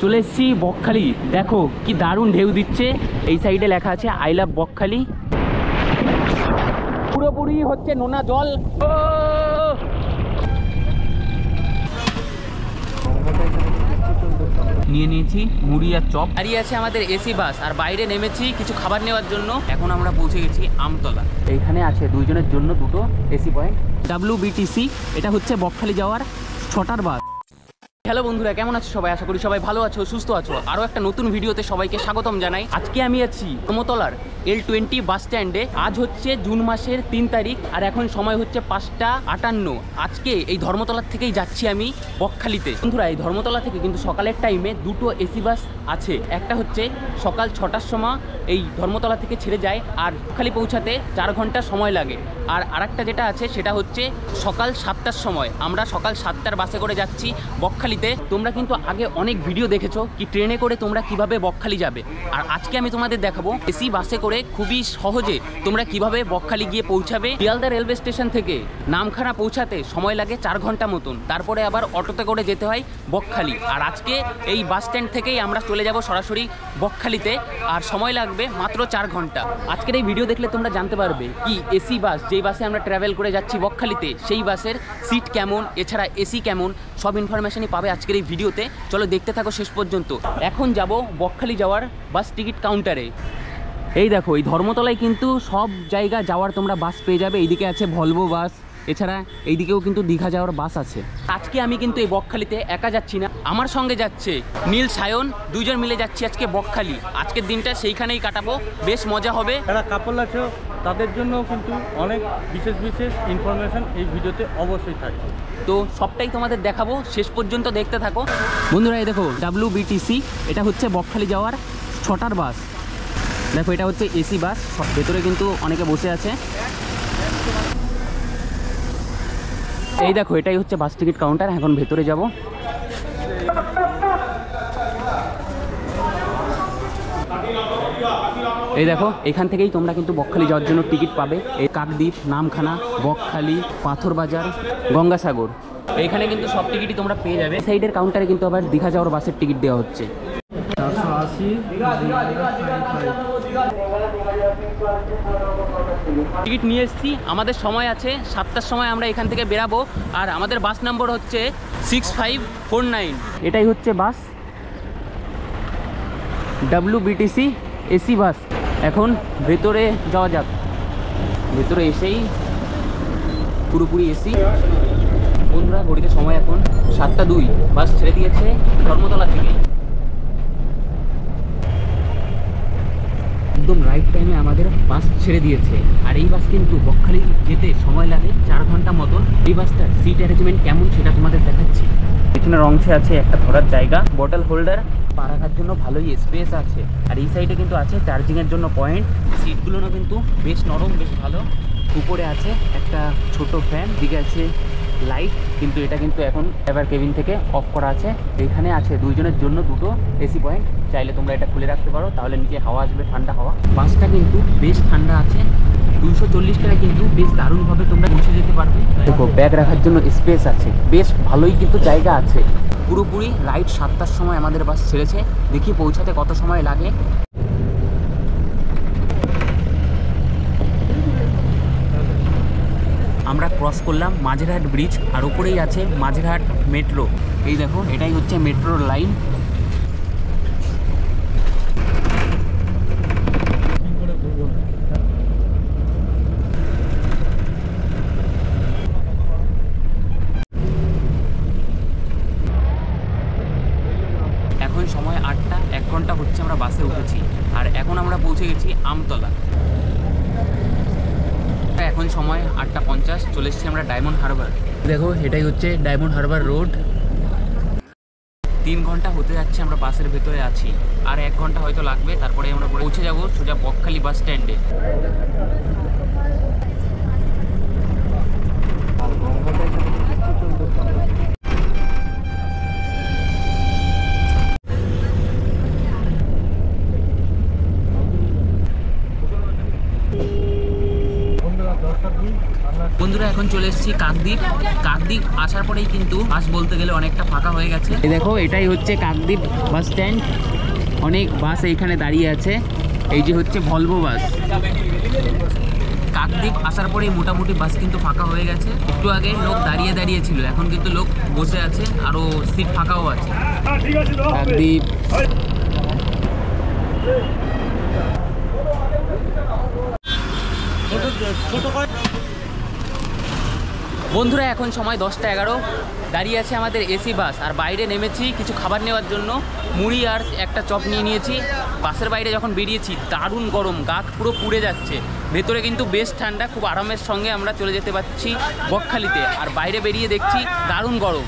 চলে এসেছি বকখালি। দেখো কি দারুণ ঢেউ দিচ্ছে। এই সাইডে লেখা আছে আই লাভ বকখালি। পুরোপুরি হচ্ছে নোনা জল। নিয়ে নিয়েছি মুড়ি আর চপ। দাঁড়িয়ে আছে আমাদের এসি বাস, আর বাইরে নেমেছি কিছু খাবার নেওয়ার জন্য। এখন আমরা পৌঁছে গেছি আমতলা। এইখানে আছে দুইজনের জন্য দুটো এসি পয়েন্ট। WBTC, এটা হচ্ছে বকখালি যাওয়ার 6টার বাস। হ্যালো বন্ধুরা, কেমন আছো সবাই? আশা করি সবাই ভালো আছো, সুস্থ আছো। আরও একটা নতুন ভিডিওতে সবাইকে স্বাগতম জানাই। আজকে আমি আছি ধর্মতলার L20 বাস স্ট্যান্ডে। আজ হচ্ছে জুন মাসের 3 তারিখ, আর এখন সময় হচ্ছে 5টা 58। আজকে এই ধর্মতলার থেকেই যাচ্ছি আমি বকখালিতে। বন্ধুরা, এই ধর্মতলা থেকে কিন্তু সকালের টাইমে দুটো এসি বাস আছে। একটা হচ্ছে সকাল 6টার সময় এই ধর্মতলা থেকে ছেড়ে যায়, আর বকখালি পৌঁছাতে 4 ঘন্টা সময় লাগে। আর আরেকটা যেটা আছে সেটা হচ্ছে সকাল 7টার সময়। আমরা সকাল 7টার বাসে করে যাচ্ছি বকখালিতে। তোমরা কিন্তু আগে অনেক ভিডিও দেখেছো কি ট্রেনে করে তোমরা কিভাবে বকখালি যাবে, আর আজকে আমি তোমাদের দেখাবো এসি বাসে করে খুবই সহজে তোমরা কিভাবে বকখালি গিয়ে পৌঁছাবে। শিয়ালদা রেলওয়ে স্টেশন থেকে নামখানা পৌঁছাতে সময় লাগে 4 ঘন্টা মতন, তারপরে আবার অটোতে করে যেতে হয় বকখালি। আর আজকে এই বাস স্ট্যান্ড থেকেই আমরা চলে যাব সরাসরি বকখালিতে, আর সময় লাগবে মাত্র 4 ঘন্টা। আজকের এই ভিডিও দেখলে তোমরা জানতে পারবে কি এসি বাস, যেই বাসে আমরা ট্রাভেল করে যাচ্ছি বকখালিতে, সেই বাসের সিট কেমন, এছাড়া এসি কেমন, সব ইনফরমেশনই পাবে আজকের এই ভিডিওতে। চলো দেখতে থাকো শেষ পর্যন্ত। এখন যাব বকখালি যাওয়ার বাস টিকিট কাউন্টারে। এই দেখো, এই ধর্মতলায় কিন্তু সব জায়গা যাওয়ার তোমরা বাস পেয়ে যাবে। এইদিকে আছে ভলভো বাস, এছাড়া এইদিকেও কিন্তু দীঘা যাওয়ার বাস আছে। আজকে আমি কিন্তু এই বকখালিতে একা যাচ্ছি না, আমার সঙ্গে যাচ্ছে নীল, সায়ন, দুইজন মিলে যাচ্ছি আজকে বকখালি। আজকের দিনটা সেইখানেই কাটাবো, বেশ মজা হবে। যারা কাপল আছে তাদের জন্য কিন্তু অনেক বিশেষ বিশেষ ইনফরমেশন এই ভিডিওতে অবশ্যই থাকবে, তো সবটাই তোমাদের দেখাবো, শেষ পর্যন্ত দেখতে থাকো বন্ধুরা। এই দেখো WBTC, এটা হচ্ছে বকখালি যাওয়ার 6টার বাস। দেখো এটা হচ্ছে এসি বাস, ভেতরে কিন্তু অনেকে বসে আছে। এই দেখো এটাই হচ্ছে বাস টিকিট কাউন্টার। এখন ভেতরে যাব। এই দেখো, এখান থেকেই তোমরা কিন্তু বকখালি যাওয়ার জন্য টিকিট পাবে। এই কাকদ্বীপ, নামখানা, বকখালি, পাথরবাজার, গঙ্গাসাগর, এইখানে কিন্তু সব টিকিটই তোমরা পেয়ে যাবে। সাইডের কাউন্টারে কিন্তু আবার দীঘা যাওয়ার বাসের টিকিট দেওয়া হচ্ছে। 480 টিকিট নিয়ে এসেছি, আমাদের সময় আছে 7টার সময় আমরা এখান থেকে বেরাবো। আর আমাদের বাস নম্বর হচ্ছে 6549। এটাই হচ্ছে বাস WBTC এসি বাস। এখন ভেতরে যাওয়া যাক। ভেতরে এসেই পুরোপুরি এসি। বন্ধুরা, ঘড়িতে সময় এখন 7টা 2। বাস ছেড়ে দিয়েছে ধর্মতলা থেকে। একদম রাইট টাইমে আমাদের বাস ছেড়ে দিয়েছে। আর এই বাস কিন্তু বকখালি যেতে সময় লাগে 4 ঘন্টা মতন। এই বাসটার সিট অ্যারেঞ্জমেন্ট কেমন সেটা তোমাদের দেখাচ্ছি। পিছনের অংশে আছে একটা ধরার জায়গা, বটল হোল্ডার, পা রাখার জন্য ভালোই স্পেস আছে। আর এই সাইডে কিন্তু আছে চার্জিংয়ের জন্য পয়েন্ট। সিটগুলোও কিন্তু বেশ নরম, বেশ ভালো। উপরে আছে একটা ছোট ফ্যান, দিকে আছে লাইট, কিন্তু এটা কিন্তু এখন ড্রাইভার কেবিন থেকে অফ করা আছে। এইখানে আছে দুইজনের জন্য দুটো এসি পয়েন্ট, চাইলে তোমরা এটা খুলে রাখতে পারো, তাহলে নিচে হাওয়া আসবে, ঠান্ডা হাওয়া। বাসটা কিন্তু বেশ ঠান্ডা আছে। 240 টাকা কিন্তু বেশ দারুণভাবে তোমরা পৌঁছে যেতে পারবে। দেখো, ব্যাগ রাখার জন্য স্পেস আছে, বেশ ভালোই কিন্তু জায়গা আছে। পুরোপুরি রাইট 7টার সময় আমাদের বাস ছেড়েছে। দেখি পৌঁছাতে কত সময় লাগে। আমরা ক্রস করলাম মাঝেরহাট ব্রিজ, আর উপরেই আছে মাঝেরহাট মেট্রো। এই দেখো, এটাই হচ্ছে মেট্রোর লাইন। এখন সময় 8টা, 1 ঘন্টা হচ্ছে আমরা বাসে উঠেছি। আর এখন আমরা পৌঁছে গেছি আমতলা। এখন সময় 8টা 50, চলে এসেছি আমরা ডায়মন্ড হারবার। দেখো, এটাই হচ্ছে ডায়মন্ড হারবার রোড। 3 ঘন্টা হতে যাচ্ছে আমরা বাসের ভেতরে আছি, আর 1 ঘন্টা হয়তো লাগবে, তারপরে আমরা পৌঁছে যাব সোজা বকখালি বাস স্ট্যান্ডে। বন্ধুরা, এখন চলে এসেছি আছি কাকদ্বীপ। কাকদ্বীপ আসার পরেই কিন্তু বাস বলতে গেলে অনেকটা ফাঁকা হয়ে গেছে। এই দেখো এটাই হচ্ছে কাকদ্বীপ বাস স্ট্যান্ড, অনেক বাস এইখানে দাঁড়িয়ে আছে। এই যে হচ্ছে ভলভো বাস। কাকদ্বীপ আসার পরেই মোটামুটি বাস কিন্তু ফাঁকা হয়ে গেছে। একটু আগে লোক দাঁড়িয়ে দাঁড়িয়ে ছিল, এখন কিন্তু লোক বসে আছে, আরও সিট ফাঁকাও আছে। কাকদ্বীপ বন্ধুরা, এখন সময় 10টা 11, দাঁড়িয়ে আছে আমাদের এসি বাস, আর বাইরে নেমেছি কিছু খাবার নেওয়ার জন্য। মুড়ি আর একটা চপ নিয়ে নিয়েছি। বাসের বাইরে যখন বেরিয়েছি দারুণ গরম, গা পুরো পুড়ে যাচ্ছে। ভেতরে কিন্তু বেশ ঠান্ডা, খুব আরামের সঙ্গে আমরা চলে যেতে পারছি বকখালিতে। আর বাইরে বেরিয়ে দেখছি দারুণ গরম।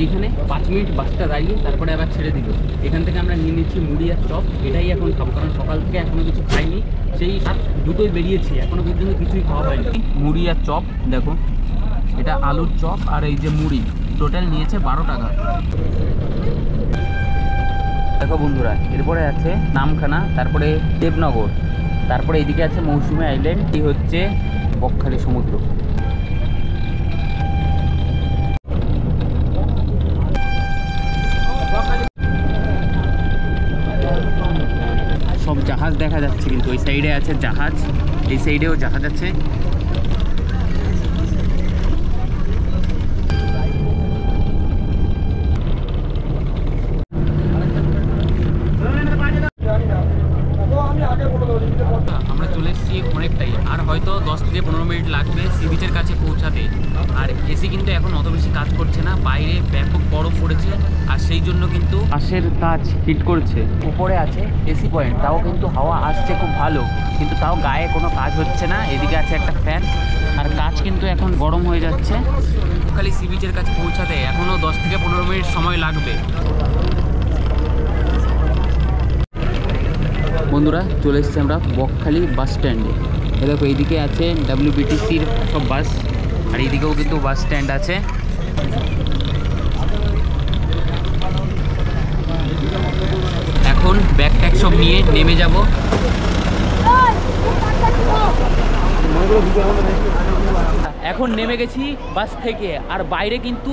এইখানে 5 মিনিট বাসটা দাঁড়িয়ে তারপরে আবার ছেড়ে দিল। এখান থেকে আমরা নিয়ে নিচ্ছি মুড়ি আর চপ, এটাই এখন খাবো, কারণ সকাল থেকে এখনো কিছু খাইনি। সেই 2টোই বেরিয়েছি, এখনো পর্যন্ত কিছুই খাওয়া হয়নি। মুড়ি আর চপ দেখো, এটা আলুর চপ আর এই যে মুড়ি, টোটাল নিয়েছে 12 টাকা। দেখো বন্ধুরা, এরপরে আছে নামখানা, তারপরে দেবনগর, তারপরে এইদিকে আছে মৌসুমী আইল্যান্ড, এই হচ্ছে বকখালি সমুদ্র। সব জাহাজ দেখা যাচ্ছে, কিন্তু ওই সাইডে আছে জাহাজ, এই সাইডেও জাহাজ আছে। আমরা চলে এসেছি অনেকটাই, আর হয়তো 10 থেকে 15 মিনিট লাগবে সি বিচের কাছে পৌঁছাতে। আর এসি কিন্তু এখন অত বেশি কাজ করছে না, বাইরে ব্যাপক বরফ পড়েছে, আর সেই জন্য কিন্তু বাসের কাজ হিট করছে। উপরে আছে এসি পয়েন্ট, তাও কিন্তু হাওয়া আসছে খুব ভালো, কিন্তু তাও গায়ে কোনো কাজ হচ্ছে না। এদিকে আছে একটা ফ্যান, আর কাজ কিন্তু এখন গরম হয়ে যাচ্ছে। খালি সি বিচের কাছে পৌঁছাতে এখনও 10 থেকে 15 মিনিট সময় লাগবে। বন্ধুরা, চলে এসেছি আমরা বকখালি বাস স্ট্যান্ডে। দেখো এইদিকে আছে WBTCর সব বাস, আর এইদিকেও কিন্তু বাস স্ট্যান্ড আছে। এখন ব্যাগ ট্যাগ সব নিয়ে নেমে যাব। এখন নেমে গেছি বাস থেকে, আর বাইরে কিন্তু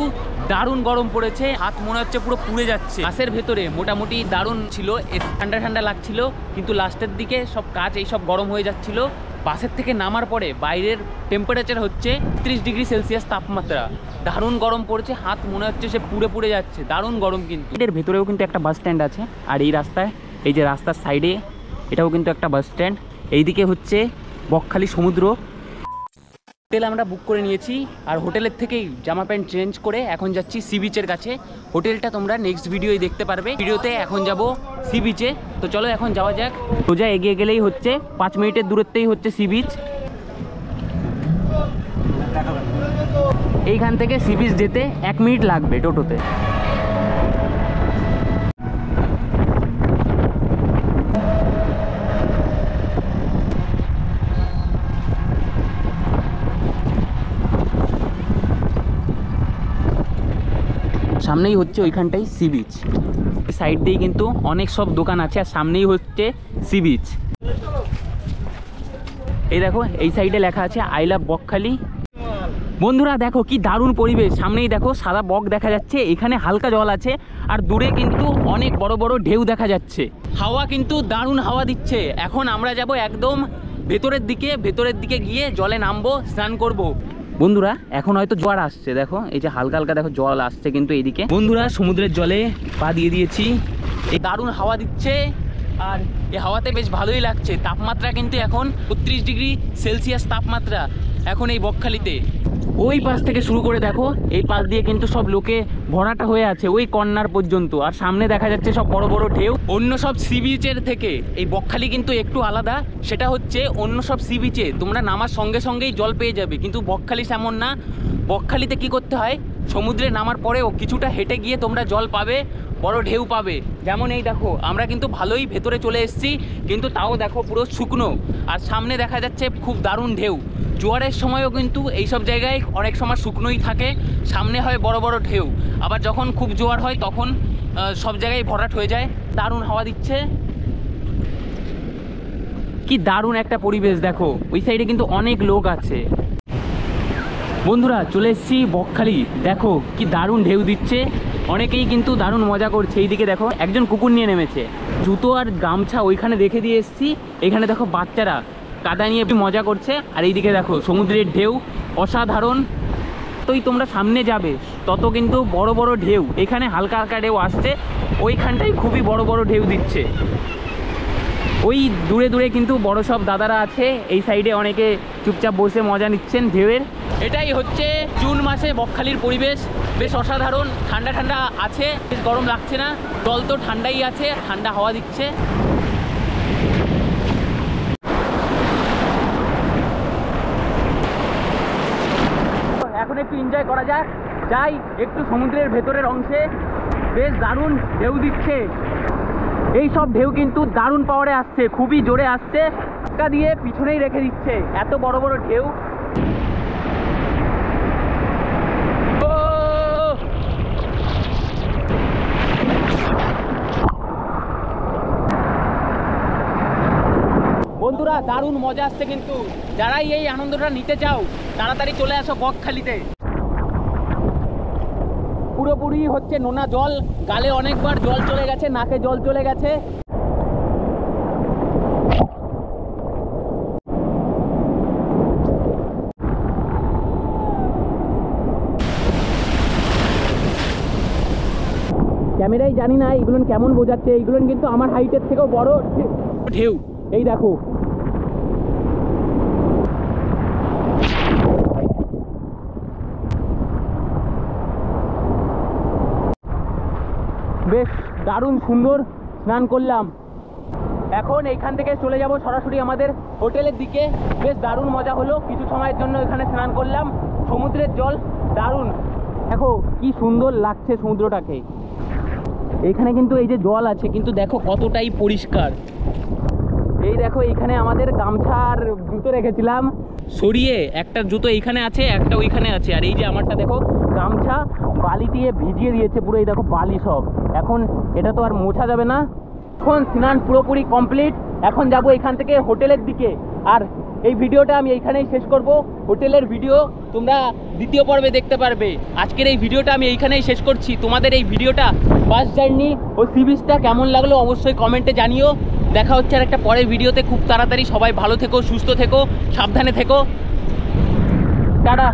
দারুণ গরম পড়েছে, হাত মনে হচ্ছে পুরো পুড়ে যাচ্ছে। বাসের ভেতরে মোটামুটি দারুণ ছিল, ঠান্ডা ঠান্ডা লাগছিল, কিন্তু লাস্টের দিকে সব কাজ এইসব গরম হয়ে যাচ্ছিল। বাসের থেকে নামার পরে বাইরের টেম্পারেচার হচ্ছে 30 ডিগ্রি সেলসিয়াস তাপমাত্রা, দারুণ গরম পড়েছে, হাত মনে হচ্ছে সে পুড়ে পুড়ে যাচ্ছে, দারুণ গরম। কিন্তু এর ভেতরেও কিন্তু একটা বাস স্ট্যান্ড আছে, আর এই রাস্তায়, এই যে রাস্তার সাইডে, এটাও কিন্তু একটা বাস স্ট্যান্ড। এইদিকে হচ্ছে বকখালি সমুদ্র। হোটেল আমরা বুক করে নিয়েছি, আর হোটেলের থেকেই জামা প্যান্ট চেঞ্জ করে এখন যাচ্ছি সি বিচের কাছে। হোটেলটা তোমরা নেক্সট ভিডিওয় দেখতে পারবে। ভিডিওতে এখন যাব সি বিচে, তো চলো এখন যাওয়া যাক। সোজা এগিয়ে গেলেই হচ্ছে 5 মিনিটের দূরত্বেই হচ্ছে সি বিচ। এইখান থেকে সি বিচ যেতে 1 মিনিট লাগবে টোটোতে। সামনেই হচ্ছে ওইখানটাই সি বিচ, সাইড দিয়েই কিন্তু অনেক সব দোকান আছে, আর সামনেই হচ্ছে সি বিচ। এই দেখো এই সাইডে লেখা আছে আই লাভ বকখালি। বন্ধুরা দেখো কি দারুণ পরিবেশ, সামনেই দেখো সাদা বক দেখা যাচ্ছে, এখানে হালকা জল আছে, আর দূরে কিন্তু অনেক বড় বড় ঢেউ দেখা যাচ্ছে। হাওয়া কিন্তু দারুণ হাওয়া দিচ্ছে। এখন আমরা যাব একদম ভেতরের দিকে গিয়ে জলে নামবো, স্নান করব। বন্ধুরা এখন হয়তো জোয়ার আসছে, দেখো এই যে হালকা হালকা দেখো জল আসছে কিন্তু এইদিকে। বন্ধুরা সমুদ্রের জলে পা দিয়ে দিয়েছি, এই দারুণ হাওয়া দিচ্ছে, আর এই হাওয়াতে বেশ ভালোই লাগছে। তাপমাত্রা কিন্তু এখন 32 ডিগ্রি সেলসিয়াস তাপমাত্রা এখন এই বকখালিতে। ওই পাশ থেকে শুরু করে দেখো এই পাশ দিয়ে কিন্তু সব লোকে ভরাটা হয়ে আছে ওই কর্নার পর্যন্ত, আর সামনে দেখা যাচ্ছে সব বড় বড় ঢেউ। অন্য সব সি বিচের থেকে এই বকখালি কিন্তু একটু আলাদা, সেটা হচ্ছে অন্য সব সি বিচে তোমরা নামার সঙ্গে সঙ্গেই জল পেয়ে যাবে, কিন্তু বকখালি তেমন না। বকখালিতে কি করতে হয়, সমুদ্রে নামার পরেও কিছুটা হেঁটে গিয়ে তোমরা জল পাবে, বড় ঢেউ পাবে। যেমন এই দেখো আমরা কিন্তু ভালোই ভেতরে চলে এসেছি, কিন্তু তাও দেখো পুরো শুকনো, আর সামনে দেখা যাচ্ছে খুব দারুণ ঢেউ। জোয়ারের সময়ও কিন্তু এইসব জায়গায় অনেক সময় শুকনোই থাকে, সামনে হয় বড় বড় ঢেউ, আবার যখন খুব জোয়ার হয় তখন সব জায়গায় ভরাট হয়ে যায়। দারুণ হাওয়া দিচ্ছে। কি দারুণ একটা পরিবেশ দেখো, ওই সাইডে কিন্তু অনেক লোক আছে। বন্ধুরা চলে এসেছি বকখালি, দেখো কি দারুণ ঢেউ দিচ্ছে, অনেকেই কিন্তু দারুণ মজা করছে। এইদিকে দেখো একজন কুকুর নিয়ে নেমেছে, জুতো আর গামছা ওইখানে রেখে দিয়ে এসেছি। এখানে দেখো বাচ্চারা কাদা নিয়ে মজা করছে, আর এইদিকে দেখো সমুদ্রের ঢেউ অসাধারণ। যতই তোমরা সামনে যাবে তত কিন্তু বড় বড় ঢেউ, এখানে হালকা হালকা ঢেউ আসছে, ওইখানটাই খুবই বড় বড় ঢেউ দিচ্ছে। ওই দূরে দূরে কিন্তু বড় সব দাদারা আছে, এই সাইডে অনেকে চুপচাপ বসে মজা নিচ্ছেন ঢেউয়ের। এটাই হচ্ছে জুন মাসে বকখালির পরিবেশ, বেশ অসাধারণ। ঠান্ডা ঠান্ডা আছে, বেশ গরম লাগছে না, জল তো ঠান্ডাই আছে, ঠান্ডা হাওয়া দিচ্ছে। এখন একটু এনজয় করা যাক, যাই একটু সমুদ্রের ভেতরের অংশে, বেশ দারুণ ঢেউ দিচ্ছে। এই সব ঢেউ কিন্তু দারুণ পাওয়ারে আসছে, খুবই জোরে আসছে, ধাক্কা দিয়ে পিছনেই রেখে দিচ্ছে, এত বড় বড় ঢেউ। বন্ধুরা দারুণ মজা আসছে, কিন্তু যারাই এই আনন্দটা নিতে চাও তাড়াতাড়ি চলে আসো বকখালিতে। পুরোপুরি হচ্ছে নোনা জল, গালে অনেকবার জল চলে গেছে, নাকে জল চলে গেছে। ক্যামেরায় জানি না এইগুলো কেমন বোঝাচ্ছে, এইগুলো কিন্তু আমার হাইটের থেকেও বড় ঢেউ। এই দেখো বেশ দারুণ সুন্দর স্নান করলাম। এখন এইখান থেকে চলে যাব সরাসরি আমাদের হোটেলের দিকে। বেশ দারুণ মজা হলো, কিছু সময়ের জন্য এখানে স্নান করলাম, সমুদ্রের জল দারুণ। দেখো কি সুন্দর লাগছে সমুদ্রটাকে। এখানে কিন্তু এই যে জল আছে কিন্তু দেখো কতটাই পরিষ্কার। এই দেখো এইখানে আমাদের গামছা আর জুতো রেখেছিলাম সরিয়ে, একটা জুতো এইখানে আছে, একটা ওইখানে আছে, আর এই যে আমারটা দেখো গামছা বালি দিয়ে ভিজিয়ে দিয়েছে পুরো, এই দেখো বালি সব। এখন এটা তো আর মোছা যাবে না। এখন স্নান পুরোপুরি কমপ্লিট, এখন যাব এখান থেকে হোটেলের দিকে। আর এই ভিডিওটা আমি এইখানেই শেষ করব, হোটেলের ভিডিও তোমরা দ্বিতীয় পর্বে দেখতে পারবে। আজকের এই ভিডিওটা আমি এইখানেই শেষ করছি। তোমাদের এই ভিডিওটা বাস জার্নি ও সি বিচটা কেমন লাগলো অবশ্যই কমেন্টে জানিও। দেখা হচ্ছে আর একটা পরের ভিডিওতে খুব তাড়াতাড়ি। সবাই ভালো থেকো, সুস্থ থেকো, সাবধানে থেকো, টাটা।